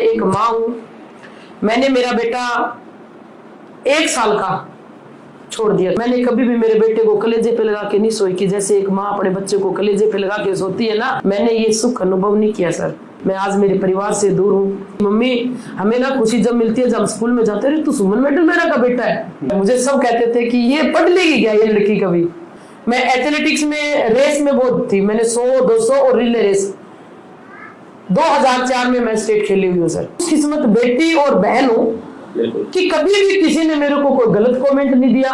एक माँ हूं। मैंने मेरा बेटा 1 साल का छोड़ दिया। मैंने कभी भी मेरे बेटे को कलेजे पे लगा के नहीं सोई कि जैसे एक माँ अपने बच्चे को कलेजे पे लगा के सोती है ना, मैंने ये सुख अनुभव नहीं किया सर। मैं आज मेरे परिवार से दूर हूँ। मम्मी हमें ना खुशी जब मिलती है, जब हम स्कूल में जाते हैं, तू सुमन मेडल मेरा का बेटा है। मुझे सब कहते थे कि ये पढ़ लेगी क्या ये लड़की कभी। मैं एथलेटिक्स में रेस में बहुत थी। मैंने 100, 200 और रिले रेस 2004 में मैं स्टेट खेली हुई हूँ सर। किस्मत बेटी और बहन हूँ कि कभी भी किसी ने मेरे को कोई गलत कमेंट नहीं दिया।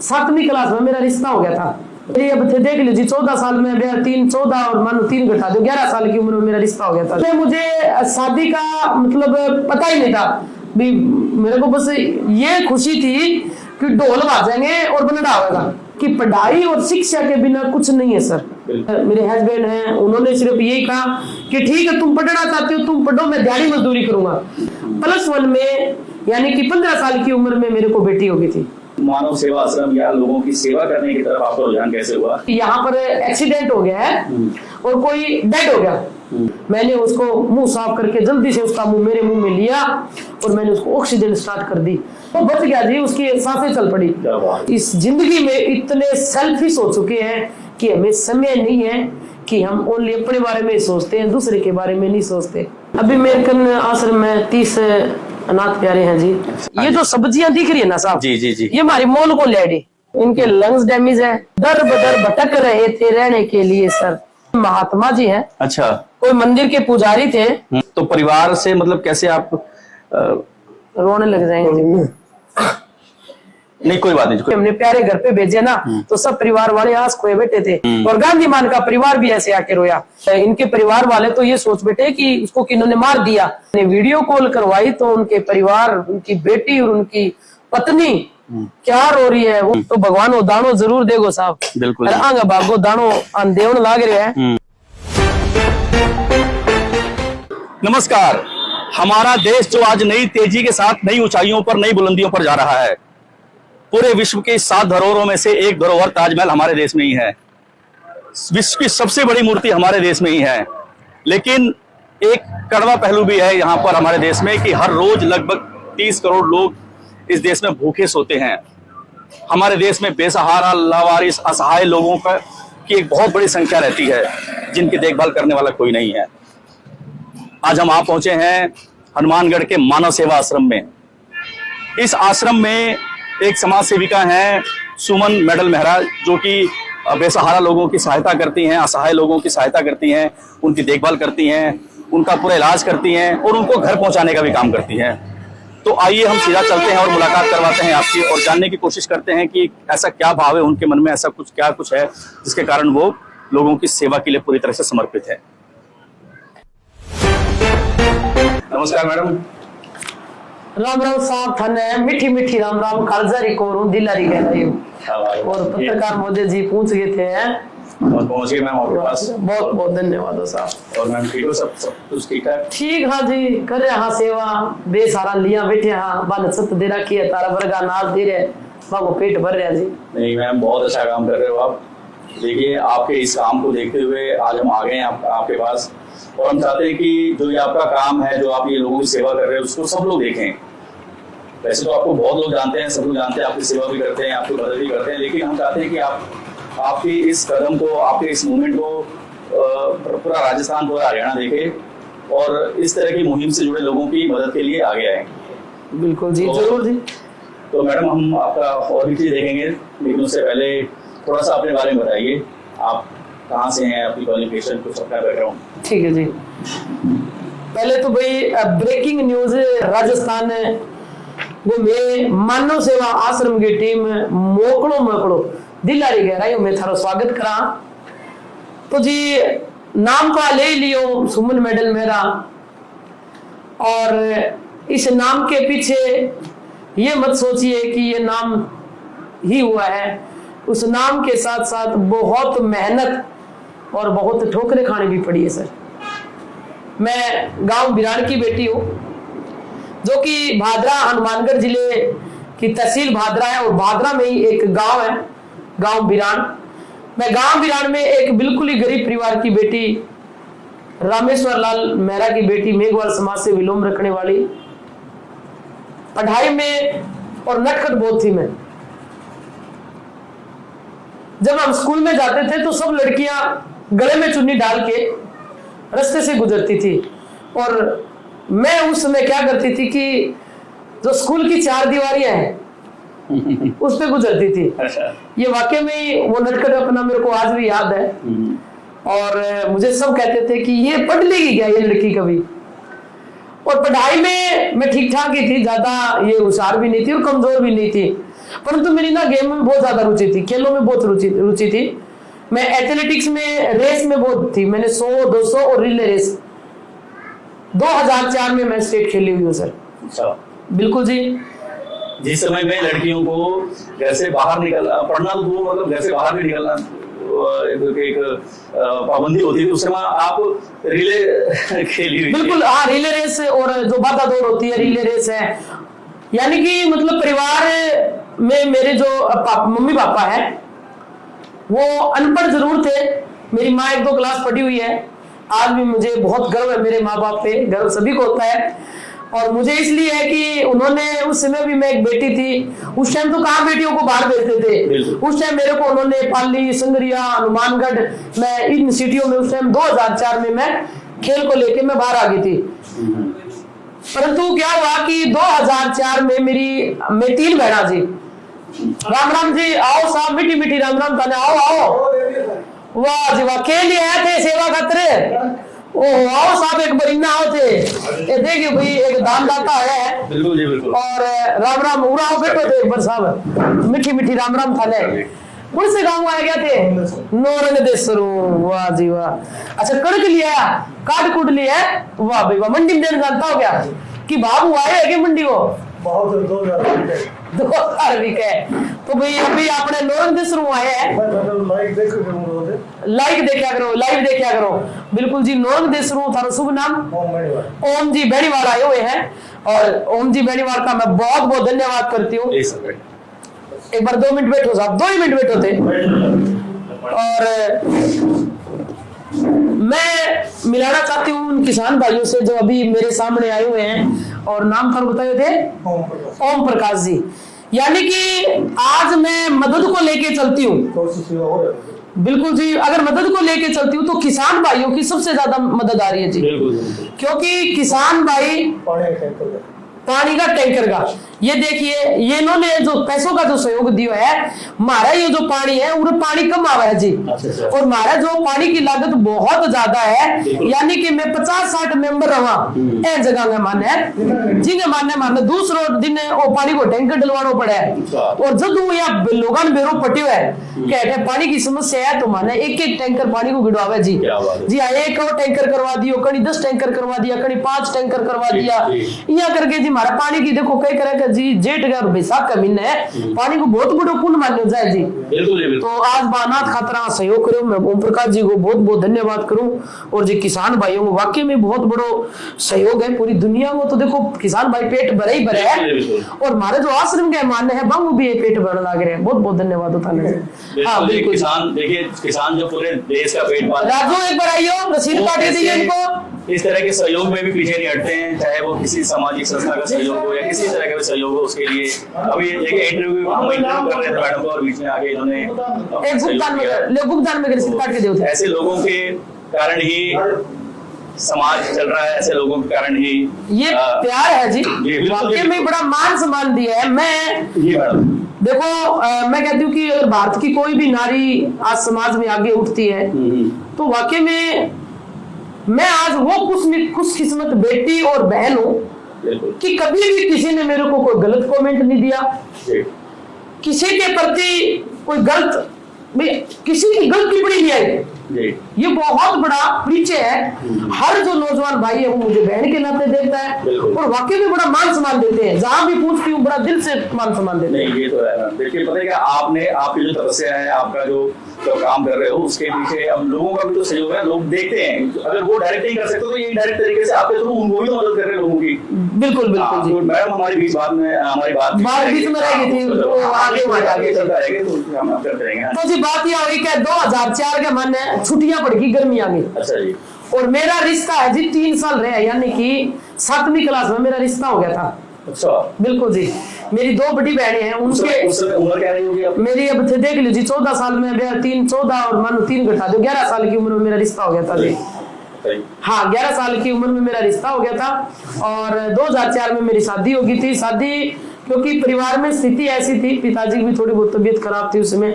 7वीं क्लास में मेरा रिश्ता हो गया था। अब थे देख लीजिए 14 साल में 14 और मानो 3 घटा दो 11 साल की उम्र में मेरा रिश्ता हो गया था। मुझे शादी का मतलब पता ही नहीं था भी। मेरे को बस ये खुशी थी कि ढोल बाजेंगे और बनड़ा होगा कि पढ़ाई और शिक्षा के बिना कुछ नहीं है सर। मेरे हस्बैंड हैं, उन्होंने सिर्फ यही कहा कि ठीक है तुम पढ़ना चाहते हो तुम पढ़ो, मैं दिहाड़ी मजदूरी करूंगा। +1 में यानी कि 15 साल की उम्र में मेरे को बेटी हो गई थी। मानव सेवा आश्रम या लोगों की सेवा करने की तरफ आपका रुझान कैसे हुआ? यहाँ पर एक्सीडेंट हो गया है और कोई डेड हो गया। मैंने उसको मुंह साफ करके जल्दी से उसका मुंह मेरे मुंह में लिया और मैंने उसको ऑक्सीजन स्टार्ट कर दी। वो बच गया जी, उसकी सांसें चल पड़ी। इस जिंदगी में इतने सेल्फिश हो चुके हैं कि हमें समय नहीं है कि हम ओनली अपने बारे में सोचते हैं, दूसरे के बारे में नहीं सोचते। अभी मेरे कन आश्रम में 30 अनाथ प्यारे हैं जी। ये जो सब्जियां दिख रही है ना साहब, जी जी जी, ये हमारी मोल को लेडी। इनके लंग्स डैमेज है, दर बदर भटक रहे थे रहने के लिए सर। महात्मा जी हैं। अच्छा, कोई मंदिर के पुजारी थे। तो परिवार से मतलब कैसे आप रोने लग जाएंगे। नहीं कोई बात नहीं। हमने प्यारे घर पे भेजे ना तो सब परिवार वाले आंस खोए बैठे थे और गांधी मान का परिवार भी ऐसे आके रोया। इनके परिवार वाले तो ये सोच बैठे कि उसको किन्होंने मार दिया। वीडियो कॉल करवाई तो उनके परिवार, उनकी बेटी और उनकी पत्नी क्या रो रही है। वो तो भगवान वो दानो जरूर देगो साहब। बिल्कुल आगे भागो दानो देवन लाग रहे हैं। नमस्कार। हमारा देश जो आज नई तेजी के साथ नई ऊंचाइयों पर, नई बुलंदियों पर जा रहा है। पूरे विश्व के 7 धरोहरों में से एक धरोहर ताजमहल हमारे देश में ही है। विश्व की सबसे बड़ी मूर्ति हमारे देश में ही है। लेकिन एक कड़वा पहलू भी है यहाँ पर हमारे देश में कि हर रोज लगभग 30 करोड़ लोग इस देश में भूखे सोते हैं। हमारे देश में बेसहारा, लावारिस, असहाय लोगों की एक बहुत बड़ी संख्या रहती है जिनकी देखभाल करने वाला कोई नहीं है। आज हम आप पहुंचे हैं हनुमानगढ़ के मानव सेवा आश्रम में। इस आश्रम में एक समाज सेविका हैं सुमन मेडल मेहरा, जो कि बेसहारा लोगों की सहायता करती हैं, असहाय लोगों की सहायता करती हैं, उनकी देखभाल करती हैं, उनका पूरा इलाज करती हैं और उनको घर पहुंचाने का भी काम करती हैं। तो आइए हम सीधा चलते हैं और मुलाकात करवाते हैं आपकी और जानने की कोशिश करते हैं कि ऐसा क्या भाव है उनके मन में, ऐसा कुछ है जिसके कारण वो लोगों की सेवा के लिए पूरी तरह से समर्पित है। नमस्कार मैडम। राम राम साहब, थाने मीठी मीठी राम राम। कालजारी को दिलारी कह रही हूँ। और पत्रकार मोदी जी पूछ गए थे पहुंच गए मैम आपके पास। बहुत बहुत धन्यवाद साहब। और मैम ठीक हो? सब कुछ ठीक है? ठीक, हाँ जी, कर रहे हाँ सेवा। बेसहारा लिया बैठे हाँ, बाल छत दे रखी है, तारा वर्गा नाच दे रहे, बाबू पेट भर रहा जी। नहीं मैम, बहुत अच्छा काम कर रहे हो आप। देखिए, आपके इस काम को देखते हुए आज हम आ गए हैं आपके पास और हम चाहते हैं कि जो ये आपका काम है, जो आप ये लोगों की सेवा कर रहे हैं, उसको सब लोग देखें। वैसे तो आपको बहुत लोग जानते हैं, सब लोग जानते हैं, आपकी सेवा भी करते हैं, आपकी मदद भी करते हैं, लेकिन हम चाहते हैं कि आपकी इस कदम को, आपके इस मूवमेंट को पूरा राजस्थान, पूरा हरियाणा देखे और इस तरह की मुहिम से जुड़े लोगों की मदद के लिए आगे आए। बिल्कुल जी, जरूर जी। तो मैडम, हम आपका और भी चीज देखेंगे, लेकिन उससे पहले थोड़ा सा अपने बारे में बताइए। आप कहाँ से हैं, आपकी क्वालिफिकेशन, कुछ अपना बैकग्राउंड। ठीक है जी। पहले तो भाई ब्रेकिंग न्यूज, राजस्थान में मानव सेवा आश्रम की टीम मोकड़ो दिलारी गहराइयों में थारो स्वागत करा। तो जी नाम का ले लियो सुमन मेडल मेरा, और इस नाम के पीछे ये मत सोचिए कि ये नाम ही हुआ है। उस नाम के साथ साथ बहुत मेहनत और बहुत ठोकरें खानी भी पड़ी है सर। मैं गांव बिराड़ की बेटी हूँ, जो कि भादरा हनुमानगढ़ जिले की तहसील भादरा है और भादरा में ही एक गांव है, गांव बिराड़। मैं गांव बिराड़ में एक बिल्कुल ही गरीब परिवार की बेटी रामेश्वर लाल मेहरा की बेटी, मेघवाल समाज से विलोम रखने वाली, पढ़ाई में और नटखट बहुत थी मैं। जब हम स्कूल में जाते थे तो सब लड़कियां गले में चुन्नी डाल के रास्ते से गुजरती थी, और मैं उस समय क्या करती थी कि जो स्कूल की 4 दीवारियां हैं उस पे गुजरती थी। ये वाकई में वो नटखट अपना मेरे को आज भी याद है। और मुझे सब कहते थे कि ये पढ़ लेगी क्या ये लड़की कभी। और पढ़ाई में मैं ठीक ठाक ही थी, ज्यादा ये होशियार भी नहीं थी और कमजोर भी नहीं थी, परंतु मेरी ना गेम में बहुत ज्यादा रुचि थी, खेलों में बहुत रुचि थी। मैं एथलेटिक्स में, रेस में बहुत थी। मैंने 100, 200 और रिले रेस 2004 में मैं स्टेट खेली हुई हूँ सर। अच्छा, बिल्कुल जी। जिस समय में लड़कियों को घर से बाहर निकलना, पढ़ना तो दूर, मतलब घर से बाहर भी निकलना एक पाबंदी होती थी, उस समय आप रिले खेली हुई। बिल्कुल, हाँ, रिले रेस और जो बाधा दौड़ होती है रिले रेस है। यानी कि मतलब परिवार में मेरे जो मम्मी पापा है वो अनपढ़ जरूर थे। मेरी माँ 1-2 क्लास पढ़ी हुई है। आज भी मुझे बहुत गर्व है मेरे माँ बाप पे, गर्व सभी को होता है। और मुझे इसलिए है कि उन्होंने, उस समय भी मैं एक बेटी थी, उस टाइम तो कहाँ बेटियों को बाहर भेजते थे। उस टाइम मेरे को उन्होंने पाली, संगरिया, हनुमानगढ़, मैं इन सिटियों में उस टाइम 2004 में मैं खेल को लेके मैं बाहर आ गई थी। परंतु क्या हुआ कि 2004 में मैं 3 बहना जी। राम राम जी, आओ साहब, मीठी मीठी राम राम थाने, आओ आओ। वाह जी वाह, के लिए आए थे सेवा खातिर। ओ आओ साहब, एक बरिंदा आओ थे। ये देखिए भाई, एक दानदाता है। बिल्कुल जी, बिल्कुल। और राम राम उड़ाओ बैठो थे एक बार साहब, मीठी मीठी राम राम थाने। कौन से गाँव आए क्या थे? नौरंग देसरू। वाह जी वाह। अच्छा, कड़क लिया, काट कूट लिया। वाह भाई वाह। मंडी में जानता हो क्या कि बाबू आए है कि मंडी को? बहुत 2,000 वीक है। तो भाई अभी आपने नौरंग देसरू आए हैं। लाइव देखा करो, लाइव देखा करो। बिल्कुल जी, नौरंग देसरू थारा शुभ नाम? ओम जी बेड़ीवाल आए हुए हैं, और ओम जी बेड़ीवाल का मैं बहुत बहुत धन्यवाद करती हूँ। एक बार 2 मिनट बैठो साहब, 2 ही मिनट बैठो थे। और मैं मिलाना चाहती हूँ उन किसान भाइयों से जो अभी मेरे सामने आए हुए हैं, और नाम था बताए थे ओम प्रकाश जी। यानी कि आज मैं मदद को लेके चलती हूँ। बिल्कुल जी, अगर मदद को लेके चलती हूँ तो किसान भाइयों की सबसे ज्यादा मदद आ रही है जी। क्योंकि किसान भाई पानी का टैंकर का, ये देखिए, ये इन्होंने जो पैसों का जो सहयोग दिया है, हमारा ये जो पानी है वो पानी कम आवा है जी। और हमारा जो पानी की लागत बहुत ज्यादा है। यानी कि मैं 50-60 मेंबर रहा ए जगह में माने जिन्हें माने दूसरो दिन वो पानी को टैंकर डलवाना पड़ा है। और जब वो यहाँ लोगों ने बेरो पटे हुए कहते पानी की समस्या है, तो माने एक टैंकर पानी को गिड़वावे जी। जी हाँ, एक और टैंकर करवा दियो, कहीं 10 टैंकर करवा दिया, कहीं 5 टैंकर करवा दिया। यहाँ करके जी हमारा पानी की देखो कई तरह का जी, जेठ का बैसाख का महीना है, पानी को बहुत बड़ो पुण्य मान्यो जाए जी। तो आज बानात खातरा सहयोग करो, मैं ओम प्रकाश जी को बहुत बहुत धन्यवाद करूं। और जी किसान भाइयों को वाकई में बहुत बड़ो सहयोग है। पूरी दुनिया में तो देखो किसान भाई पेट भरे ही भरे है, और हमारे जो आश्रम के मान्य है बांगू भी पेट भरने लग रहे हैं। बहुत बहुत धन्यवाद होता है। हाँ बिल्कुल, किसान देखिए, किसान जो पूरे देश का पेट पाल। राजू एक बार आइयो, रसीद काट दीजिए इनको। इस तरह के सहयोग में भी पीछे नहीं हटते हैं, चाहे वो किसी सामाजिक संस्था का सहयोग हो या किसी तरह का भी सहयोग हो। उसके लिए अभी एक इंटरव्यू कर रहे थे मैडम को, और बीच में आके इन्होंने भुगतान में रसीद काट के दो। ऐसे लोगों के कारण ही समाज चल रहा है, ऐसे लोगों के कारण ही ये प्यार है जी। वाकई में बड़ा मान सम्मान दिया है। मैं जी मैडम देखो, मैं कहती हूँ कि अगर भारत की कोई भी नारी आज समाज में आगे उठती है तो वाकई में मैं आज वो खुशकिस्मत बेटी और बहन हूँ कि कभी भी किसी ने मेरे को कोई गलत कमेंट नहीं दिया, किसी के प्रति कोई गलत, किसी की गलत टिप्पणी नहीं आई। ये बहुत बड़ा परिचय है। हर जो नौजवान भाई है वो मुझे बहन के नाते देखता है, और वाकई में बड़ा मान सम्मान देते हैं। जहां भी पूछती हूँ बड़ा दिल से मान सम्मान देते हैं। ये तो है। देखिए, पता है क्या, आपने आपकी जो तपस्या है, आपका जो काम कर रहे हो, उसके पीछे अब लोगों का भी तो सहयोग है। लोग देखते हैं, अगर वो डायरेक्ट नहीं कर सकते तो ये डायरेक्ट तरीके से आपके थ्रू उनको भी तो मदद कर रहे हैं लोगों की। बिल्कुल बिल्कुल जी। मैडम हमारी बीच में रह गई थी, तो आगे चलता रहेगा, तो हम करते रहेंगे। तो जी बात यह हुई कि 2004 के मन छुट्टियां पड़ गई, गर्मी आ गई। अच्छा जी। और मेरा रिश्ता है जी 3 साल रहे, यानी कि 7वीं क्लास में मेरा रिश्ता हो गया था। अच्छा, बिल्कुल जी। मेरी 2 बड़ी बहनें हैं, उनके उस समय उम्र क्या रही होगी आपकी? मेरी अब थे देख लीजिए 14 साल में, 14 और मानो 3 घटा दो, 11 साल की उम्र में मेरा रिश्ता हो गया था जी। हाँ, 11 साल की उम्र में मेरा रिश्ता हो गया था और 2004 में मेरी शादी हो गई थी। शादी क्योंकि परिवार में स्थिति ऐसी थी, पिताजी की भी थोड़ी बहुत तबीयत खराब थी उस समय,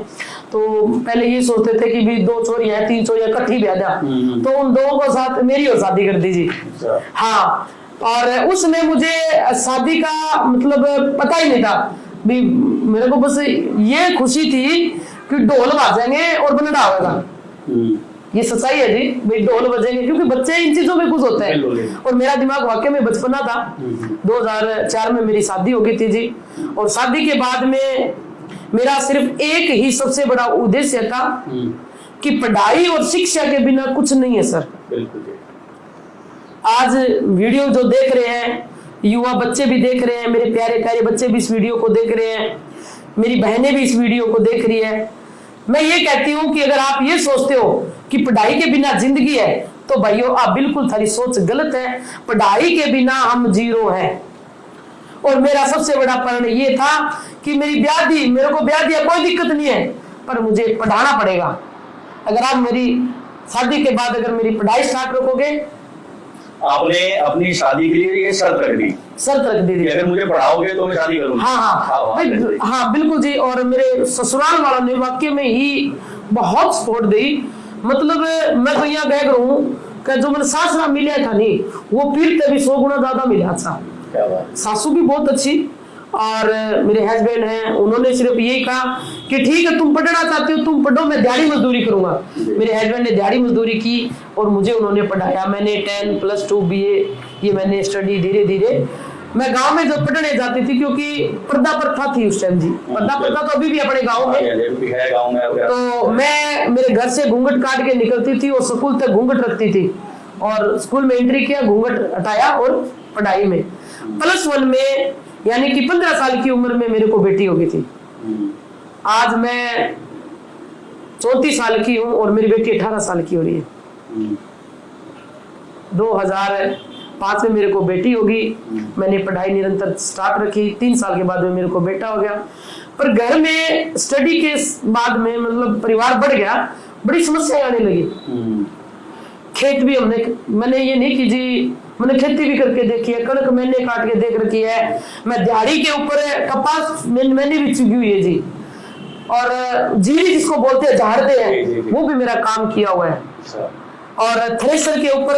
तो पहले ये सोचते थे कि भी 2 चोरियां हैं, 3 चोरियां इकट्ठी ब्याह जा, तो उन 2 को साथ मेरी और शादी कर दीजिए। हाँ, और उसमें मुझे शादी का मतलब पता ही नहीं था भी, मेरे को बस ये खुशी थी कि ढोल बाजेंगे और बनड़ा होगा। ये सच्चाई है जी, भाई ढोल बजेंगे, क्योंकि बच्चे इन चीजों में खुश होते हैं और मेरा दिमाग वाकई में बचपना था। 2004 में मेरी शादी हो गई थी जी, और शादी के बाद में मेरा सिर्फ एक ही सबसे बड़ा उद्देश्य था कि पढ़ाई और शिक्षा के बिना कुछ नहीं है सर। आज वीडियो जो देख रहे हैं, युवा बच्चे भी देख रहे हैं, मेरे प्यारे प्यारे बच्चे भी इस वीडियो को देख रहे हैं, मेरी बहनें भी इस वीडियो को देख रही है। मैं ये कहती हूँ कि अगर आप ये सोचते हो कि पढ़ाई के बिना जिंदगी है, तो भाइयों आप बिल्कुल थारी सोच गलत है। पढ़ाई के बिना हम जीरो हैं। और मेरा सबसे बड़ा कारण ये था कि मेरे को ब्याह दिया कोई दिक्कत नहीं है, पर मुझे पढ़ाना पड़ेगा। अगर आप मेरी शादी के बाद अगर मेरी पढ़ाई स्टार्ट रखोगे, आपने अपनी शादी के लिए ये शर्त रख दी थी, अगर मुझे पढ़ाओगे तो मैं शादी करूंगा। हाँ बिल्कुल जी। और मेरे ससुराल वालों ने वाकई में ही बहुत सपोर्ट दी। मतलब मैं तो यहाँ कह रहा हूँ कि जो मैंने सासरा मिला था नहीं, वो पीर से भी 100 गुना ज्यादा मिला। अच्छा, सासू भी बहुत अच्छी, और मेरे हस्बैंड हैं, उन्होंने सिर्फ यही कहा कि ठीक है तुम पढ़ना चाहते हो तुम पढ़ो, मैं दिहाड़ी मजदूरी करूंगा। मेरे हस्बैंड ने दिहाड़ी मजदूरी की और मुझे उन्होंने पढ़ाया। मैंने 10 प्लस 2 BA ये मैंने स्टडी धीरे धीरे। मैं गांव में जब पढ़ने जाती थी, क्योंकि पर्दा प्रथा थी उस टाइम जी, पर्दा प्रथा तो अभी भी अपने गाँव में, तो मैं मेरे घर से घूंघट काट के निकलती थी और स्कूल तक घूंघट रखती थी, और स्कूल में एंट्री किया, घूंघट हटाया और पढ़ाई में +1 में, यानी कि 15 साल की उम्र में मेरे को बेटी हो गई थी। आज मैं 34 साल की हूँ और मेरी बेटी 18 साल की हो रही है। 2005 में मेरे को बेटी होगी। मैंने पढ़ाई निरंतर स्टार्ट रखी, 3 साल के बाद में मेरे को बेटा हो गया। पर घर में स्टडी के बाद में मतलब परिवार बढ़ गया, बड़ी समस्याएं आने लगी। खेत भी मैंने ये नहीं की जी, मैंने खेती भी करके देखी है, कणक मैंने काट के देख रखी है, मैं दिहाड़ी के ऊपर कपास मैंने भी चुगी हुई है जी, और जीरी जिसको बोलते हैं झाड़ते हैं, वो भी मेरा काम किया हुआ है। और थ्रेशर के ऊपर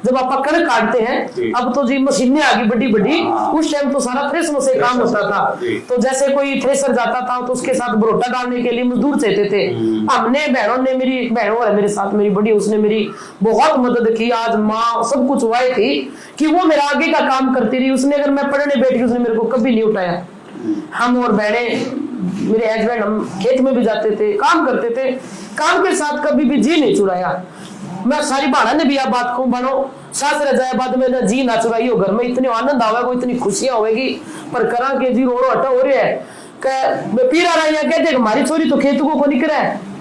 जब आप कणक काटते हैं, अब तो जी मशीनें आ गई बड़ी बड़ी, उस टाइम तो सारा थ्रेशर से काम होता था। तो जैसे कोई थ्रेशर जाता था तो उसके साथ बरोटा डालने के लिए मजदूर चाहते थे। हमने बहनों ने, मेरी एक बहन है मेरे साथ, मेरी बड़ी, उसने मेरी बहुत मदद की। आज माँ सब कुछ वाई थी कि वो मेरा आगे का काम करती रही। उसने अगर मैं पढ़ने बैठी, उसने मेरे को कभी नहीं उठाया। हम और बहने, मेरे हस्बैंड, हम खेत में भी जाते थे, काम करते थे, काम के साथ कभी भी जी नहीं चुराया। मैं सारी बहाना ने भी आप बात कहूँ बनो, सास रह जाए बाद में जी ना चुराई हो, घर में इतने आनंद आवेगा, इतनी खुशियां होगी, पर करा के जी रो हटा हो रही है। पीर आ रहा है, कहते हमारी छोरी तो खेत को नहीं करे,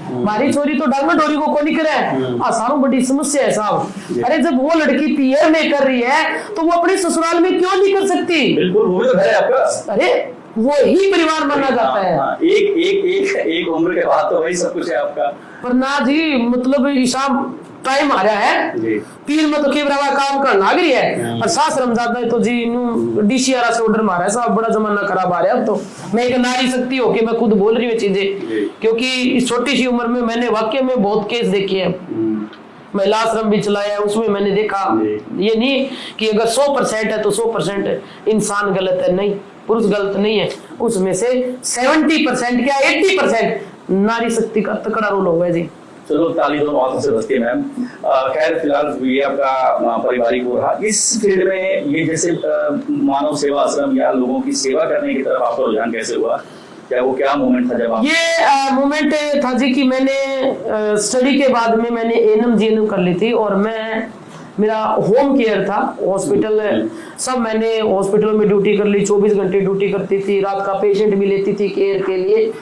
हमारी छोरी तो डांगा डोरी को नहीं करे। सारों बड़ी समस्या है साहब। अरे जब वो लड़की पीयर में कर रही है तो वो अपने ससुराल में क्यों नहीं कर सकती? बिल्कुल, वो तो है आपका। अरे वो ही परिवार माना जाता है। एक उम्र के बाद तो वही सब कुछ है आपका। पर ना जी, मतलब हिसाब टाइम आ रहा है, पीर में तो केवरा काम करना लग रही है, और सास रमजादा है तो जी DCR से ऑर्डर मारा है साहब। बड़ा जमाना खराब आ रहा है। अब तो मैं एक नारी शक्ति होके मैं खुद बोल रही हूँ चीजें, क्योंकि इस छोटी सी उम्र में मैंने वाकई में बहुत केस देखे हैं। महिला आश्रम भी चलाया है, उसमें मैंने देखा ये नहीं कि अगर 100% है तो 100% इंसान गलत है, नहीं, पुरुष गलत नहीं है, उसमें से 70% क्या 80% नारी शक्ति का तकड़ा रोल होगा जी। चलो ताली दो बहुत से बचती है मैम। खैर फिलहाल ये आपका पारिवारिक हो रहा, इस फील्ड में ये जैसे मानव सेवा आश्रम या लोगों की सेवा करने की तरफ आपका रुझान कैसे हुआ? क्या मोमेंट था जब आप? ये मोमेंट था जी कि मैंने स्टडी के बाद में मैंने ANM GNM कर ली थी, और मेरा होम केयर था, हॉस्पिटल सब मैंने हॉस्पिटल में ड्यूटी कर ली, 24 घंटे ड्यूटी करती थी, रात का पेशेंट भी लेती थी केयर के लिए,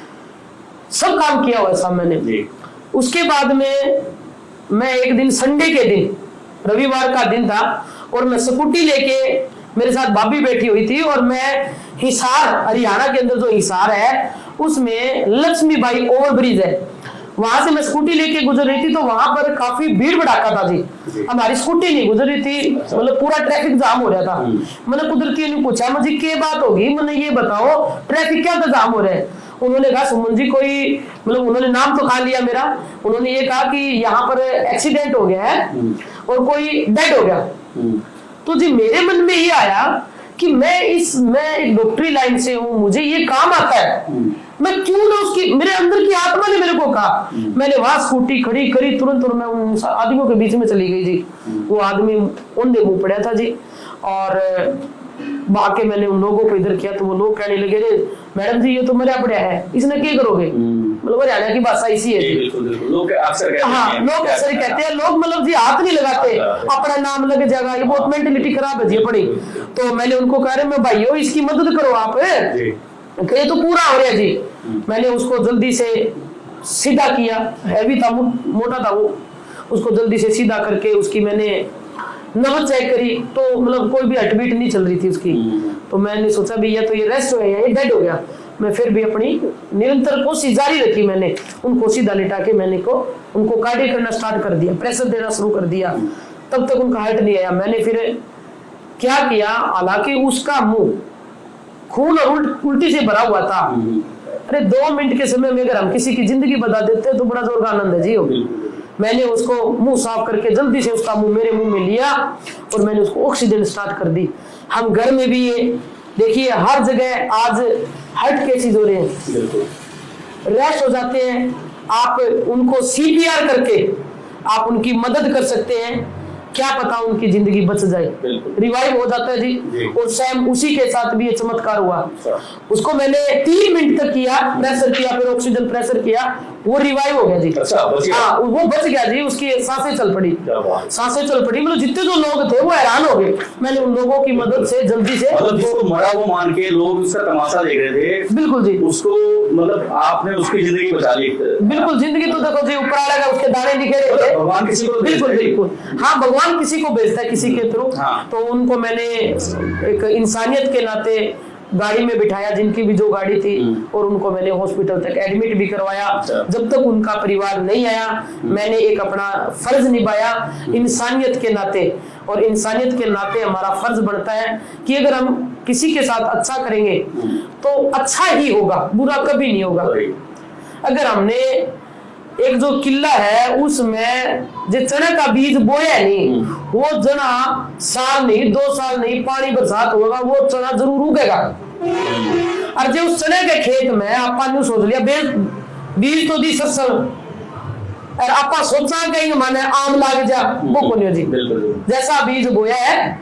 सब काम किया हुआ सब मैंने। उसके बाद में मैं एक दिन संडे के दिन रविवार का दिन था और मैं स्कूटी लेके, मेरे साथ भाभी बैठी हुई थी और मैं हिसार, हरियाणा के अंदर जो हिसार है उसमें लक्ष्मीबाई ओवरब्रिज है, वहां से मैं स्कूटी लेके गुजर रही थी। तो वहां पर काफी भीड़ भड़ाका था जी। हमारी स्कूटी नहीं गुजर रही थी, मतलब पूरा ट्रैफिक जाम हो रहा था। मैंने कुदरती ने पूछा मुझे क्या बात होगी, मैंने ये बताओ ट्रैफिक क्या तो जाम हो रहा है। उन्होंने कहा सुमन जी कोई, मतलब उन्होंने नाम तो खा लिया मेरा, उन्होंने ये कहा कि यहाँ पर एक्सीडेंट हो गया है और कोई डेड हो गया। तो जी मेरे मन में ये आया कि मैं एक डॉक्टरी लाइन से हूँ, मुझे ये काम आता है, मैं क्यों ना उसकी, मेरे अंदर की आत्मा ने मेरे को कहा। मैंने वहां स्कूटी खड़ी करी, तुरंत और मैं उन आदमियों के बीच में चली गई जी। वो आदमी ओंधे मुंह पड़ा था जी, और बाके मैंने उन लोगों को इधर किया तो वो लोग कहने लगे रे मैडम जी ये तो मरा पड़ा है, इसने क्या करोगे। मतलब हरियाणा की भाषा इसी है। लोग अक्सर कहते हैं, हाँ लोग अक्सर कहते हैं, लोग मतलब जी हाथ नहीं लगाते, अपना नाम लग जाएगा, ये बहुत मेंटेलिटी खराब है जी अपनी। तो मैंने उनको कह रहे मैं भाइयों इसकी मदद करो आप, ये तो पूरा हो रहा है जी। मैंने उसको जल्दी से सीधा किया, हैवी था, मोटा था वो, उसको जल्दी से सीधा करके उसकी मैंने नब्ज चेक करी तो मतलब कोई भी हटबीट नहीं चल रही थी उसकी। तो मैंने सोचा भी या तो ये रेस्ट हो गया, ये डेड हो गया। मैं फिर भी अपनी निरंतर कोशिश जारी रखी, मैंने उनको सीधा लिटा के मैंने उनको कार्डियो करना स्टार्ट कर दिया, प्रेशर देना शुरू कर दिया। तब तक उनका हार्ट नहीं आया। मैंने फिर क्या किया, हालांकि उसका मुंह खून और उल्टी से भरा हुआ था। अरे 2 मिनट के समय में अगर हम किसी की जिंदगी बता देते तो बड़ा जोर का आनंद है जी। मैंने उसको मुंह साफ करके जल्दी से उसका मुंह मेरे मुंह में लिया और मैंने उसको ऑक्सीजन स्टार्ट कर दी। हम घर में भी ये देखिए हर जगह आज हार्ट केसेस हो रहे हैं, रेस्ट हो जाते हैं। आप उनको सीपीआर करके आप उनकी मदद कर सकते हैं, क्या पता उनकी जिंदगी बच जाए, रिवाइव हो जाता है जी। और सेम उसी के साथ भी ये चमत्कार हुआ। उसको मैंने 3 मिनट तक किया, प्रेशर किया, फिर ऑक्सीजन प्रेशर किया, वो रिवाइव हो गया जी। हाँ वो बच गया जी, उसकी सांसें चल पड़ी, सांसें चल पड़ी। मतलब जितने जो लोग थे वो हैरान हो गए। मैंने उन लोगों की मदद से जल्दी से, जिसको मरा वो मान के लोग उसका तमाशा देख रहे थे, बिल्कुल जी, उसको मतलब आपने उसकी जिंदगी बचा ली। बिल्कुल जिंदगी तो देखो जी ऊपर आ लगा, उसके दाने दिखे रहे थे। भगवान किसी को बिल्कुल बिल्कुल, हाँ भगवान किसी को भेजता है किसी के थ्रू। तो उनको मैंने एक इंसानियत के नाते गाड़ी में बिठाया, जिनकी भी जो गाड़ी थी, और उनको मैंने हॉस्पिटल तक एडमिट भी करवाया। जब तक उनका परिवार नहीं आया मैंने एक अपना फर्ज निभाया इंसानियत के नाते। और इंसानियत के नाते हमारा फर्ज बनता है कि अगर हम किसी के साथ अच्छा करेंगे तो अच्छा ही होगा, बुरा कभी नहीं होगा। अगर हमने एक जो किला है उसमें जो चने का बीज बोया नहीं, वो जना साल नहीं 2 साल नहीं पानी बरसात होगा वो चना जरूर उगेगा। और जो उस चने के खेत में आपा सोच लिया बीज तो दी सत्सर और आपा सोचा कहीं माने आम लाग जा, वो को नहीं जी। जैसा बीज बोया है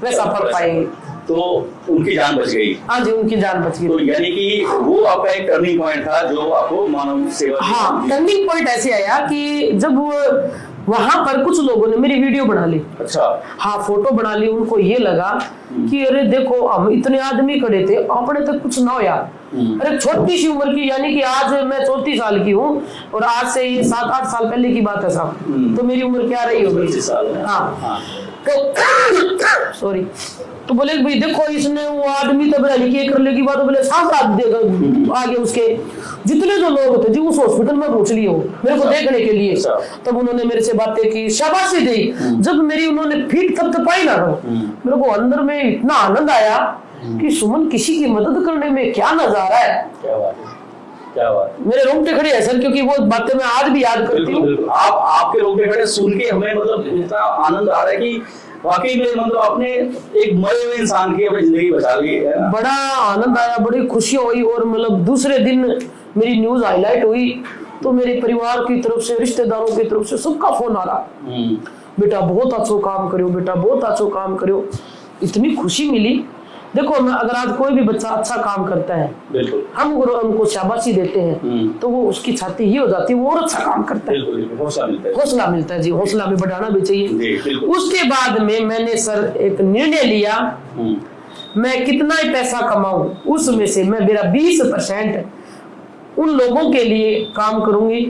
वैसा फल पाएंगे। तो उनकी जान बच गई। हाँ जी उनकी जान बच गई। तो यानी कि वो आपका एक टर्निंग पॉइंट था जो आपको मानव सेवा। हाँ टर्निंग पॉइंट ऐसे आया कि जब वहां पर कुछ लोगों ने मेरी वीडियो बना ली। अच्छा। हाँ फोटो बना ली। उनको ये लगा कि अरे देखो हम इतने आदमी खड़े थे अपने तक कुछ ना हो यार। अरे छोटी सी उम्र की, यानी कि आज मैं 34 साल की हूँ और आज से ये 7-8 साल पहले की बात है साहब। तो मेरी उम्र क्या रही होगी। हाँ तो सॉरी। तो बोले भाई देखो इसने वो आदमी तो लिखी कर लेगी बात, बोले साफ देगा आगे उसके जितने जो लोग थे जी उस हॉस्पिटल में पहुंच लिए हो मेरे को देखने के लिए। तब उन्होंने मेरे से बातें की, शाबाशी दी। जब मेरी उन्होंने फीट थपथपाई ना मेरे को अंदर में इतना आनंद आया कि सुमन किसी की मदद करने में क्या नजारा है। क्या बात है, क्या बात। मेरे रोंगटे खड़े हैं सर, क्योंकि वो बातें मैं आज भी याद करती हूँ। आपके रोंगटे खड़े सुन के हमें मतलब इतना आनंद आ रहा है कि वाकई में मतलब आपने एक मरे हुए इंसान की अपनी जिंदगी बचा ली है। बड़ा आनंद आया, बड़ी खुशी हुई। और मतलब दूसरे दिन मेरी न्यूज हाईलाइट हुई तो मेरे परिवार की तरफ से, रिश्तेदारों की तरफ से सबका फोन आ रहा, बेटा बहुत अच्छा काम करो, बेटा बहुत अच्छा काम करो। इतनी खुशी मिली। देखो अगर आज कोई भी बच्चा अच्छा काम करता है हम उनको शाबाशी देते हैं तो वो उसकी छाती ही हो जाती है, वो और अच्छा काम करता है, हौसला मिलता है जी। हौसला भी बढ़ाना भी चाहिए। उसके बाद में मैंने सर एक निर्णय लिया, मैं कितना ही पैसा कमाऊं उसमें से मैं मेरा 20% उन लोगों के लिए काम करूंगी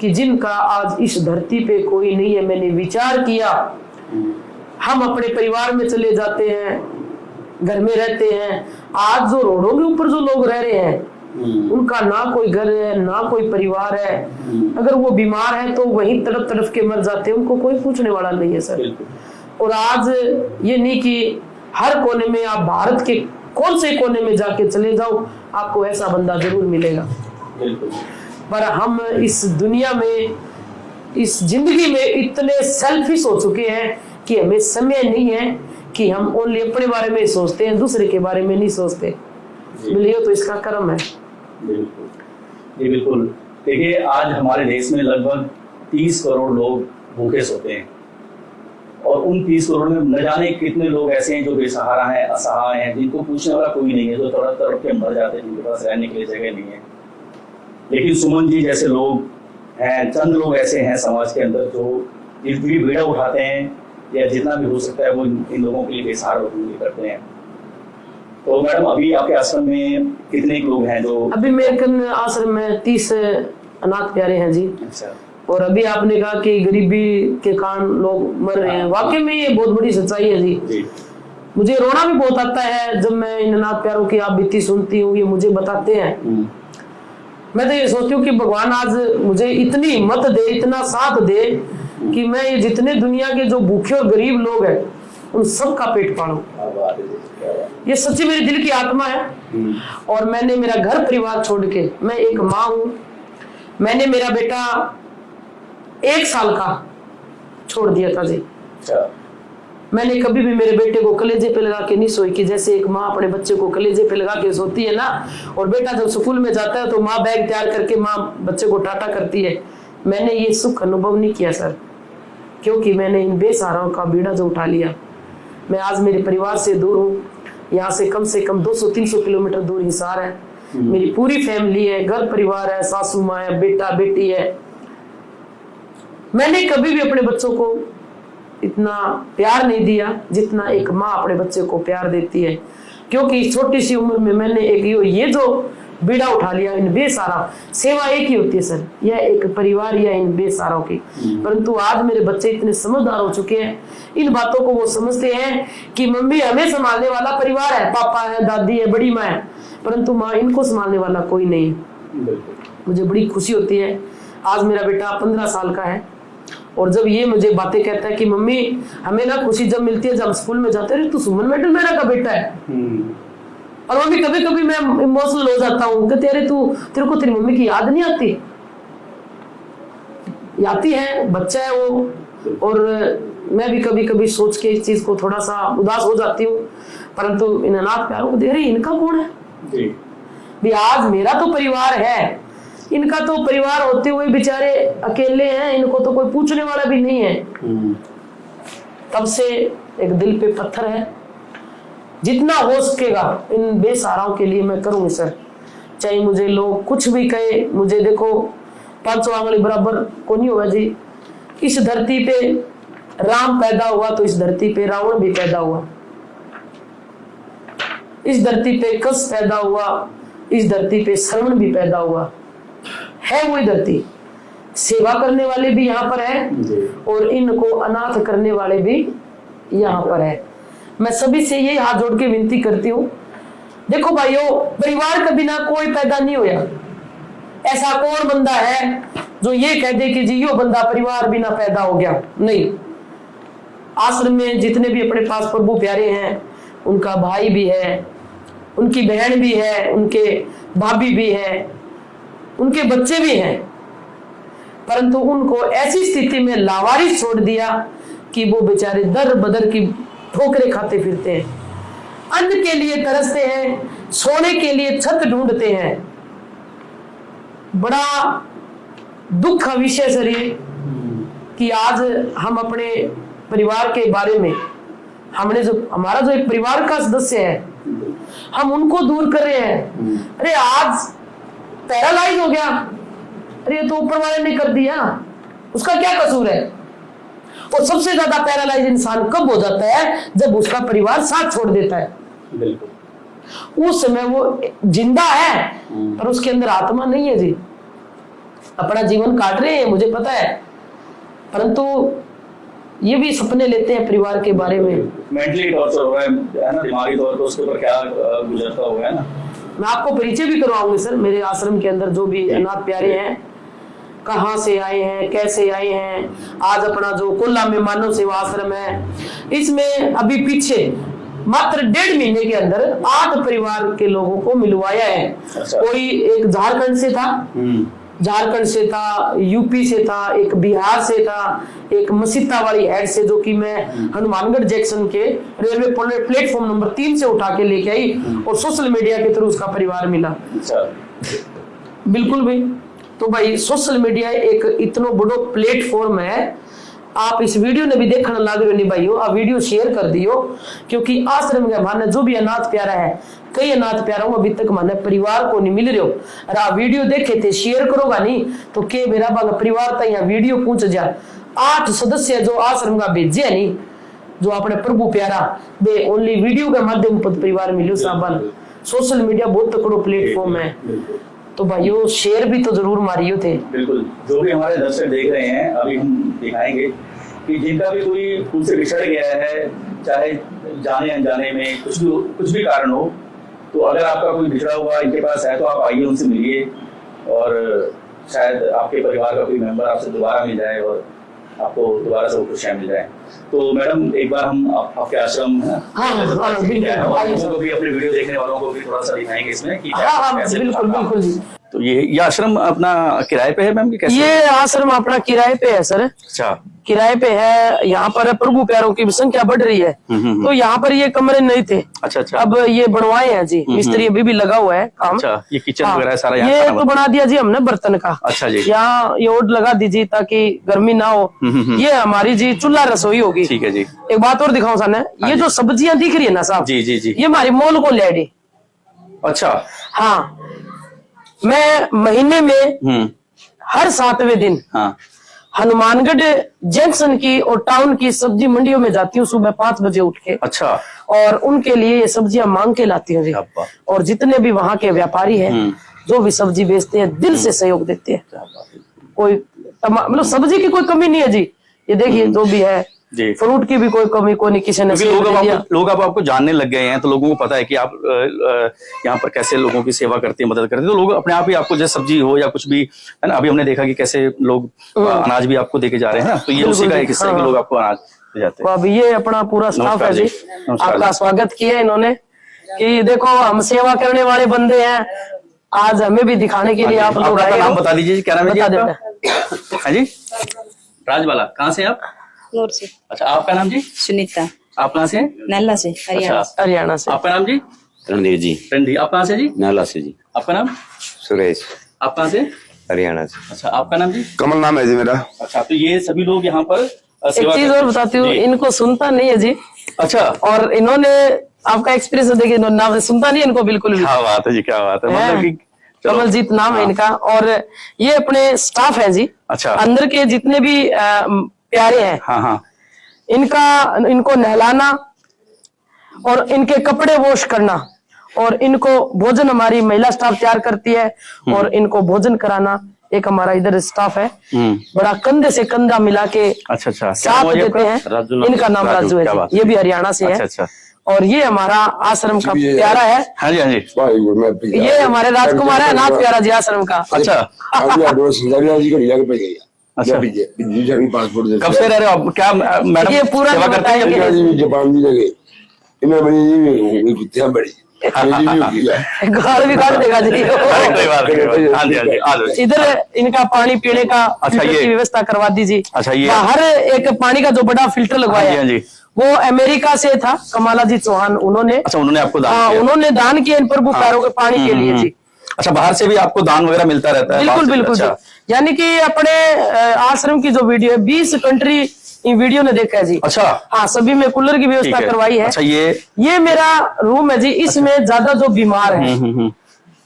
कि जिनका आज इस धरती पे कोई नहीं है। मैंने विचार किया हम अपने परिवार में चले जाते हैं, घर में रहते हैं। आज जो रोडों के ऊपर जो लोग रह रहे हैं, उनका ना कोई घर है ना कोई परिवार है। अगर वो बीमार है तो वहीं तड़प तड़प के मर जाते हैं, उनको कोई पूछने वाला नहीं है सर। और आज ये नहीं कि हर कोने में, आप भारत के कौन से कोने में जाके चले जाओ, आपको ऐसा बंदा जरूर मिलेगा। पर हम इस दुनिया में, इस जिंदगी में इतने सेल्फिश हो चुके हैं कि हमें समय नहीं है कि हम ओनली अपने बारे में सोचते हैं, दूसरे के बारे में नहीं सोचते। बोलिए तो इसका कर्म है। बिल्कुल, ये बिल्कुल। देखिए, आज हमारे देश में लगभग 30 करोड़ लोग भूखे सोते हैं, और उन 30 करोड़ में न जाने कितने लोग ऐसे हैं जो बेसहारा हैं, असहाय हैं, जिनको पूछने वाला कोई नहीं है, जो तड़प तड़प के मर जाते हैं, जिनके पास रहने के लिए जगह नहीं है। लेकिन सुमन जी जैसे लोग हैं, चंद लोग ऐसे हैं समाज के अंदर जो जितनी भी बीड़ा उठाते हैं या जितना भी हो सकता है वो इन लोगों के लिए बेसहारा लोगों के लिए करते हैं। तो मैडम, अभी आपके आश्रम में कितने लोग हैं जो? अभी मेरे आश्रम में 30 अनाथ प्यारे हैं जी। अच्छा। और अभी आपने कहा कि गरीबी के कारण लोग मर रहे हैं, वाकई में ये बहुत बड़ी सच्चाई है जी। मुझे रोना भी बहुत आता है जब मैं इन अनाथ प्यारों की आप बीती सुनती हूँ, ये मुझे बताते हैं। मैं तो ये सोचती हूँ कि भगवान आज मुझे इतनी हिम्मत दे, इतना साथ दे कि मैं ये जितने दुनिया के जो भूखे और गरीब लोग हैं उन सब का पेट पालूं। ये सच्ची मेरी दिल की आत्मा है। और मैंने मेरा घर परिवार छोड़ के, मैं एक माँ हूँ, मैंने मेरा बेटा 1 साल का छोड़ दिया था जी। मैंने कभी भी मेरे बेटे को कलेजे पे लगा के नहीं सोई कि जैसे एक माँ अपने बच्चे को कलेजे पे लगा के सोती है ना। और बेटा जब स्कूल में जाता है तो माँ बैग तैयार करके माँ बच्चे को टाटा करती है। मैंने ये सुख अनुभव नहीं किया सर, क्योंकि मैंने इन बेसहाराओं का बीड़ा जो उठा लिया। मैं आज मेरे परिवार से दूर हूँ, यहाँ से कम 200-300 किलोमीटर दूर हिसार है। मेरी पूरी फैमिली है, घर परिवार है, सासू माँ है, बेटा बेटी है। मैंने कभी भी अपने बच्चों को इतना प्यार नहीं दिया जितना एक माँ अपने बच्चे को प्यार देती है। क्योंकि छोटी सी उम्र में मैंने ये जो बीड़ा उठा लिया, इन बेसहारा सेवा एक ही होती है सर, यह एक परिवार या इन बेसहारों की। परंतु आज मेरे बच्चे इतने समझदार हो चुके हैं, इन बातों को वो समझते हैं कि मम्मी हमें संभालने वाला परिवार है, पापा है, दादी है, बड़ी माँ है, परंतु माँ इनको संभालने वाला कोई नहीं। मुझे बड़ी खुशी होती है। आज मेरा बेटा 15 साल का है, और जब ये मुझे बातें कहता है कि मम्मी हमें ना खुशी जब मिलती है जब स्कूल में जाते हैं, तू सुमन मैडम मेरा का बेटा है। और मम्मी कभी कभी मैं इमोशनल हो जाता हूँ कि तेरे को तेरी मम्मी की याद नहीं आती? आती है, बच्चा है वो। और मैं भी कभी कभी सोच के इस चीज को थोड़ा सा उदास हो जाती हूँ। परंतु इन अनाथ प्यारों को दे रही, इनका कौन है भी? आज मेरा तो परिवार है, इनका तो परिवार होते हुए बेचारे अकेले हैं, इनको तो कोई पूछने वाला भी नहीं है। तब से एक दिल पे पत्थर है, जितना हो सकेगा इन बेसहाराओं के लिए मैं करूंगी सर। चाहे मुझे लोग कुछ भी कहे, मुझे देखो 500 आंगली बराबर को नहीं होगा जी। इस धरती पे राम पैदा हुआ तो इस धरती पे रावण भी पैदा हुआ, इस धरती पे कस पैदा हुआ, इस धरती पे श्रवण भी पैदा हुआ। है वही धरती, सेवा करने वाले भी यहाँ पर है और इनको अनाथ करने वाले भी यहाँ पर है। मैं सभी से ये हाथ जोड़ के विनती करती हूँ, देखो भाइयों, परिवार के बिना कोई पैदा नहीं होया। ऐसा कौन बंदा है जो ये कह दे कि जी यो बंदा परिवार बिना पैदा हो गया? नहीं। आश्रम में जितने भी अपने पास प्रभु प्यारे हैं, उनका भाई भी है, उनकी बहन भी है, उनके भाभी भी है, उनके बच्चे भी हैं, परंतु उनको ऐसी स्थिति में लावारिस छोड़ दिया कि वो बेचारे दर बदर की ठोकरें खाते फिरते हैं, अन्न के लिए तरसते हैं, सोने के लिए छत ढूंढते हैं। बड़ा दुख का विषय सर ये कि आज हम अपने परिवार के बारे में, हमारा जो एक परिवार का सदस्य है, हम उनको दूर कर रहे हैं। अरे आज पैरालाइज हो गया, अरे ये तो ऊपर वाले ने कर दिया, उसका क्या कसूर है? और सबसे ज्यादा पैरालाइज इंसान कब हो जाता है? जब उसका परिवार साथ छोड़ देता है। बिल्कुल। उस समय वो जिंदा है पर उसके अंदर आत्मा नहीं है जी। अपना जीवन काट रहे हैं, मुझे पता है, परंतु ये भी सपने लेते हैं परिवार के बारे में। मेंटली टॉर्चर हो रहा है ना, दिमागी तौर पर उसके ऊपर क्या गुजरता हुआ है ना। मैं आपको परिचय भी करवाऊंगी सर, मेरे आश्रम के अंदर जो भी अनाथ प्यारे हैं, कहाँ से आए हैं, कैसे आए हैं। आज अपना जो कोल्ला में मानव सेवा आश्रम है, इसमें अभी पीछे मात्र 1.5 महीने के अंदर 8 परिवार के लोगों को मिलवाया है। अच्छा। कोई एक झारखंड से था, झारखंड से था, यूपी से था, एक बिहार से था, एक मसीता वाली हेड से, जो कि मैं हनुमानगढ़ जंक्शन के रेलवे प्लेटफॉर्म नंबर 3 से उठा के लेके आई और सोशल मीडिया के थ्रू उसका परिवार मिला। अच्छा। बिल्कुल भाई। तो भाई सोशल मीडिया एक इतना बड़ो प्लेटफॉर्म है। आप इस वीडियो ने भी देखने लग रहे हो नहीं भाइयों, आप वीडियो शेयर कर दियो, क्योंकि आश्रम के माने जो भी अनाथ प्यारा है, कई अनाथ प्यारों अभी तक माने परिवार को नहीं मिल रहे हो। और आप वीडियो देखे थे, शेयर करोगा नहीं तो के मेरा परिवार तक यहाँ वीडियो पहुंच जा। 8 सदस्य जो आश्रम का भेजे है नहीं, जो अपने प्रभु प्यारा बे ओनली वीडियो के माध्यम पर परिवार मिलो साबन। सोशल मीडिया बहुत तकड़ो प्लेटफॉर्म है, तो भाइयों शेयर भी तो जरूर मारियो थे। बिल्कुल। जो भी हमारे दर्शक देख रहे हैं, अभी हम दिखाएंगे कि जिनका भी कोई उनसे बिछड़ गया है, चाहे जाने अनजाने में कुछ भी कारण हो, तो अगर आपका कोई बिछड़ा हुआ इनके पास है तो आप आइए, उनसे मिलिए और शायद आपके परिवार का कोई मेंबर आपसे दोबारा मिल जाए और आपको दोबारा से वो खुशियां मिल जाए। तो मैडम एक बार हम आपके आश्रम को भी, अपने वीडियो देखने वालों को भी थोड़ा सा दिखाएंगे इसमें कि बिल्कुल बिल्कुल जी। तो ये आश्रम अपना किराए पे है मैम? ये आश्रम अपना किराए पे है सर। अच्छा। किराए पे है। यहाँ पर प्रभु प्यारों की संख्या बढ़ रही है, तो यहाँ पर ये कमरे नहीं थे। अच्छा अच्छा। अब ये बनवाए हैं जी, मिस्त्री अभी भी लगा हुआ है काम। अच्छा, ये किचन वगैरह सारा ये तो बना दिया जी हमने बर्तन का। अच्छा जी। यहाँ ये ओड लगा दीजिए ताकि गर्मी ना हो। ये हमारी जी चूल्हा रसोई होगी। ठीक है जी। एक बात और दिखाऊं सामने, ये जो सब्जियां दिख रही है ना साहब, जी जी जी, ये हमारी मोल को लेडी। अच्छा। हाँ, मैं महीने में हर 7वें दिन हनुमानगढ़ जंक्शन की और टाउन की सब्जी मंडियों में जाती हूँ सुबह 5 बजे उठ के। अच्छा। और उनके लिए ये सब्जियां मांग के लाती हूँ जी। और जितने भी वहाँ के व्यापारी हैं, जो भी सब्जी बेचते हैं, दिल से सहयोग देते हैं। कोई मतलब सब्जी की कोई कमी नहीं है जी। ये देखिए जो भी है, फ्रूट की भी कोई कमी को नहीं, किसी ने लोग अब आपको जानने लग गए हैं, तो लोगों को पता है कि आप यहाँ पर कैसे लोगों की सेवा करते हैं, मदद करते हैं, तो लोग अपने आप ही आपको जैसे सब्जी हो या कुछ भी है ना। अभी हमने देखा कि कैसे लोग अनाज भी आपको देके जा रहे हैं ना, तो ये उसी का एक हिस्सा है कि लोग आपको अनाज दे जाते हैं। अभी ये अपना पूरा स्टाफ है जी, आपका स्वागत किया इन्होंने कि देखो हम सेवा करने वाले बंदे हैं, आज हमें भी दिखाने के लिए आप लोग आए। नाम बता दीजिए, क्या नाम है जी आपका? हाँ जी, राजबाला। कहाँ से आप? फ्लोर से। अच्छा, आपका नाम जी? सुनीता। आप कहाँ से? नल्ला से, हरियाणा। अच्छा, हरियाणा से। आपका नाम जी? रणधीर जी। रणधीर। आप कहाँ से जी? नाला से जी। आपका नाम? सुरेश। आप कहाँ से? हरियाणा से। अच्छा, आपका नाम जी? कमल नाम है जी मेरा। अच्छा, तो ये सभी लोग यहाँ पर एक चीज और बताती हूँ, इनको सुनता नहीं है जी। अच्छा। और इन्होंने आपका एक्सपीरियंस देखिए, नाम सुनता नहीं इनको बिल्कुल भी। क्या बात है जी, क्या बात है। मतलब कि कमलजीत नाम है इनका, और ये अपने स्टाफ है जी। अच्छा। अंदर के जितने भी प्यारे हैं, हाँ हाँ, इनको नहलाना और इनके कपड़े वॉश करना, और इनको भोजन हमारी महिला स्टाफ तैयार करती है, और इनको भोजन कराना एक हमारा इधर स्टाफ है, बड़ा कंधे से कंधा मिला के अच्छा अच्छा साथ देते हैं। इनका नाम राजू है जी, ये भी हरियाणा से है। अच्छा। और ये हमारा आश्रम का प्यारा है। हाँ जी, हाँ जी। ये हमारे राजकुमार है, नाथ प्यारा जी आश्रम का। अच्छा। कब से रह रहे हो आप? क्या मैडम ये पूरा सेवा करते हैं? जापान की जगह गाल भी काट देगा जी। हाँ जी, हाँ जी, आ जाओ। इधर इनका पानी पीने का फिल्टर की व्यवस्था करवा दीजिए। अच्छा, ये बाहर एक पानी का जो बड़ा फिल्टर लगवाया हाँ जी, वो अमेरिका से था, कमाला जी चौहान उन्होंने। अच्छा, उन्होंने आपको दान किया? उन्होंने दान किया इन प्रभु प्यारों के पानी के लिए जी। अच्छा, बाहर से भी आपको दान वगैरह मिलता रहता है? बिल्कुल बिल्कुल। अच्छा। यानी कि अपने आश्रम की जो वीडियो है, 20 कंट्री वीडियो ने देखा है जी। अच्छा। हाँ, सभी में कूलर की व्यवस्था करवाई है। अच्छा, ये मेरा रूम है जी। इसमें ज्यादा जो बीमार है,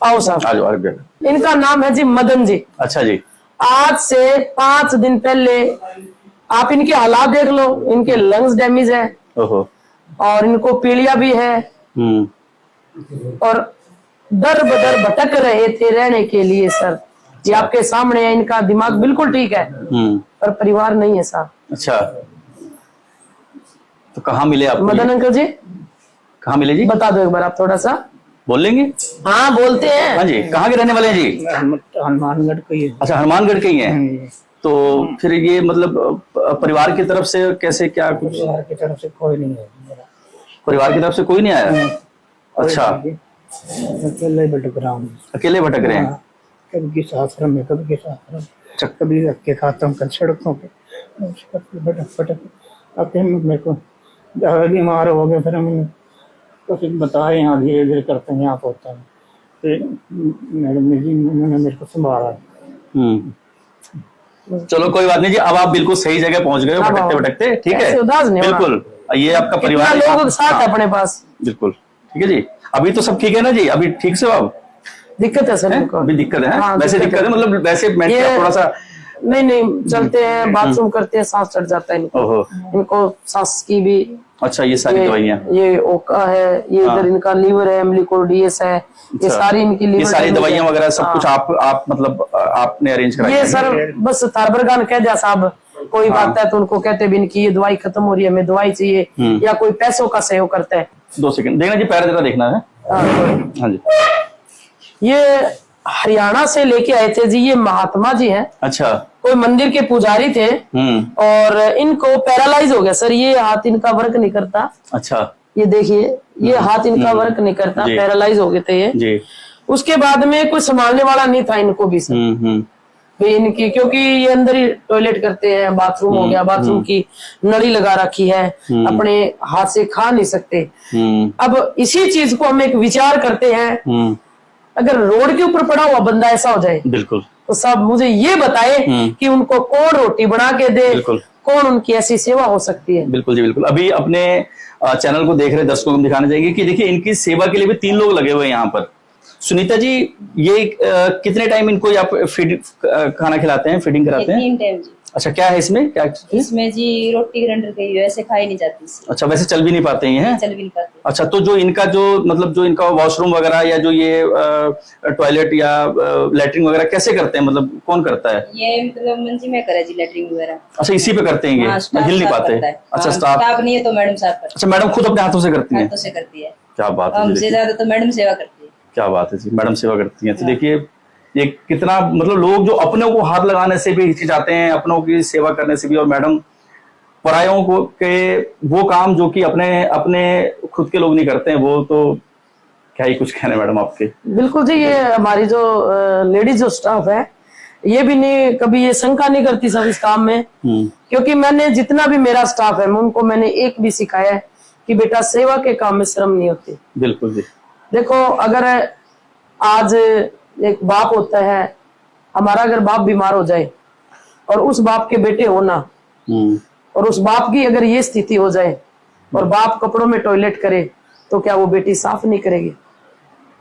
आओ साहब, इनका नाम है जी मदन जी। अच्छा जी। आज से 5 दिन पहले आप इनके हालात देख लो, इनके लंग्स डैमेज है, ओहो, और इनको पीलिया भी है, और दर बदर भटक रहे थे रहने के लिए सर। ये आपके सामने है, इनका दिमाग बिल्कुल ठीक है, पर परिवार नहीं है साहब। अच्छा। तो कहाँ मिले आप? मदन अंकल जी कहाँ मिले जी? बता दो एक बार आप थोड़ा सा। बोल लेंगे? हाँ बोलते हैं। हाँ जी, कहाँ के रहने वाले हैं जी? हनुमानगढ़ का ही है। अच्छा, हनुमानगढ़ के ही हैं। तो फिर ये मतलब परिवार की तरफ से कैसे क्या कुछ? परिवार की तरफ से कोई नहीं है मेरा। परिवार की तरफ से कोई नहीं आया? अच्छा, अकेले भटक रहा हूँ। अकेले भटक रहे हैं? हाँ, कभी किस आश्रम में, कभी किस आश्रम में, अच्छा, कभी रखे खाता हूँ सड़कों पे, भटक भटक आते हैं। मेरे को ज्यादा बीमार हो गए, फिर हमने कुछ बताया, यहाँ धीरे धीरे करते हैं, यहाँ पहुँचता है। फिर मैडम जी उन्होंने मेरे को संभाला। चलो कोई बात नहीं जी, अब आप बिल्कुल सही जगह पहुंच गए हो, भटकते भटकते। ठीक है, ऐसे उदास नहीं होना। बिल्कुल। ये आपका कितना परिवार लोगों के साथ है अपने पास। बिल्कुल ठीक है जी। अभी तो सब ठीक है ना जी? अभी ठीक से हो आप? दिक्कत है सर हैं? इनको। अभी दिक्कत है? हाँ, वैसे दिक्कत है मतलब वैसे ये- थोड़ा सा? नहीं चलते हैं, बाथरूम करते हैं, सांस चढ़ जाता है इनको। ओहो, इनको सांस की भी अच्छा, ये सारी दवाइयाँ? ये ओका है, ये हाँ। इधर इनका लीवर है, एमलिकोडियस है, ये अच्छा। सारी इनकी ये लीवर सारी डैमेज दवाइयाँ है। वगैरह सब हाँ। कुछ आप मतलब आपने अरेंज कराई ये है? सर बस तारबरगान कह दिया साहब, कोई हाँ। बात है तो उनको कहते भी इनकी ये दवाई खत्म हो रही है, हमें दवाई चाहिए, या कोई पैसों का सहयोग करता है। 2 सेकंड देखना जी, पैर जरा देखना है। हाँ जी। ये हरियाणा से लेके आए थे जी, ये महात्मा जी हैं, अच्छा। कोई मंदिर के पुजारी थे, और इनको पैरालाइज हो गया सर, ये हाथ इनका वर्क नहीं करता। अच्छा ये देखिए, ये हाथ इनका वर्क नहीं करता, जी। पैरालाइज हो गए थे ये जी। उसके बाद में कोई संभालने वाला नहीं था इनको भी सर। भी इनकी, क्योंकि ये अंदर ही टॉयलेट करते हैं, बाथरूम हो गया, बाथरूम की नली लगा रखी है, अपने हाथ से खा नहीं सकते। अब इसी चीज को हम एक विचार करते हैं, अगर रोड के ऊपर पड़ा हुआ बंदा ऐसा हो जाए, बिल्कुल, तो सब मुझे ये बताए कि उनको कौन रोटी बना के दे, बिल्कुल। कौन उनकी ऐसी सेवा हो सकती है। बिल्कुल जी, बिल्कुल। अभी अपने चैनल को देख रहे दर्शकों को हम दिखाना चाहेंगे कि देखिए इनकी सेवा के लिए भी 3 लोग लगे हुए हैं यहाँ पर। सुनीता जी, ये कितने टाइम इनको आप फीड खाना खिलाते हैं, फीडिंग कराते हैं? 3 टाइम जी। अच्छा, क्या है इसमें, क्या चीज़? इसमें जी रोटी ग्राइंडर गई है, ऐसे खाई नहीं जाती इससे। अच्छा, वैसे चल भी नहीं पाते हैं? चल भी नहीं पाते। अच्छा, तो जो इनका जो मतलब जो इनका वॉशरूम वगैरह या जो ये टॉयलेट या लैट्रिन वगैरह कैसे करते हैं, मतलब कौन करता है? ये मतलब मंजी में करे जी लैट्रिन वगैरह। अच्छा, इसी पे करते हैं ये? हाँ, स्टाफ हिल नहीं साफ पाते? करता है। अच्छा, हाँ, स्टाफ नहीं है तो मैडम साफ करती अच्छा, मैडम खुद अपने हाथों से करती है, हैं? हाथों से करती है। क्या बात है जी, हमसे देखिए। ज्यादा तो मैडम सेवा करती है। क्या बात है जी, मैडम सेवा करती हैं। तो देखिए ये कितना मतलब लोग जो अपनों को हाथ लगाने से भी हिचकिचाते हैं, अपनों की सेवा करने से भी, और मैडम परायों को के वो काम जो कि अपने अपने खुद के लोग नहीं करते हैं, वो तो क्या ही कुछ कहने मैडम आपके। बिल्कुल जी, ये हमारी जो लेडीज जो स्टाफ है, ये भी नहीं कभी ये शंका नहीं करती सब इस काम में, क्योंकि मैंने जितना भी मेरा स्टाफ है, मैं उनको मैंने एक भी सिखाया है कि बेटा सेवा के काम में शर्म नहीं होती। बिल्कुल जी। देखो, अगर आज एक बाप होता है, हमारा अगर बाप बीमार हो जाए और उस बाप के बेटे होना, और उस बाप की अगर ये स्थिति हो जाए और बाप कपड़ों में टॉयलेट करे, तो क्या वो बेटी साफ नहीं करेगी?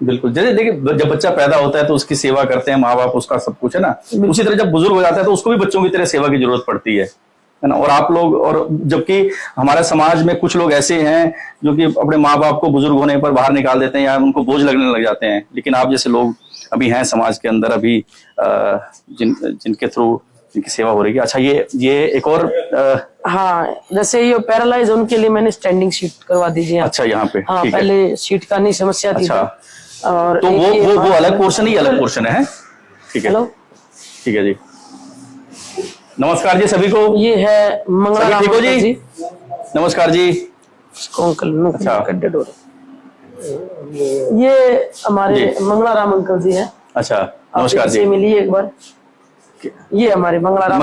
बिल्कुल। जैसे देखिए, जब बच्चा पैदा होता है तो उसकी सेवा करते हैं माँ बाप, उसका सब कुछ है ना। उसी तरह जब बुजुर्ग हो जाता है तो उसको भी बच्चों की तरह सेवा की जरूरत पड़ती है ना। और आप लोग, और जबकि हमारे समाज में कुछ लोग ऐसे हैं जो कि अपने माँ बाप को बुजुर्ग होने पर बाहर निकाल देते हैं या उनको बोझ लगने लग जाते हैं, लेकिन आप जैसे लोग अभी हैं समाज के अंदर, अभी जिनके थ्रू जिनकी सेवा हो रही है। अच्छा, ये एक और हाँ, जैसे ये पैरालाइज, उनके लिए मैंने स्टैंडिंग सीट करवा दीजिए। अच्छा, यहाँ पे हाँ, ठीक है। पहले सीट का नहीं समस्या थी। अच्छा, और तो वो अलग पोर्शन ही अलग पोर्शन है। ठीक है, हेलो, ठीक है जी। नमस्कार जी सभी को। ये है मंगला राम ठीक हो अंकल जी? नमस्कार जी। इसको अंकल अच्छा। ये हमारे जी। मंगला राम अंकल जी हैं। अच्छा, आप नमस्कार इनसे जी। मिलिए एक बार। ये हमारे मंगला राम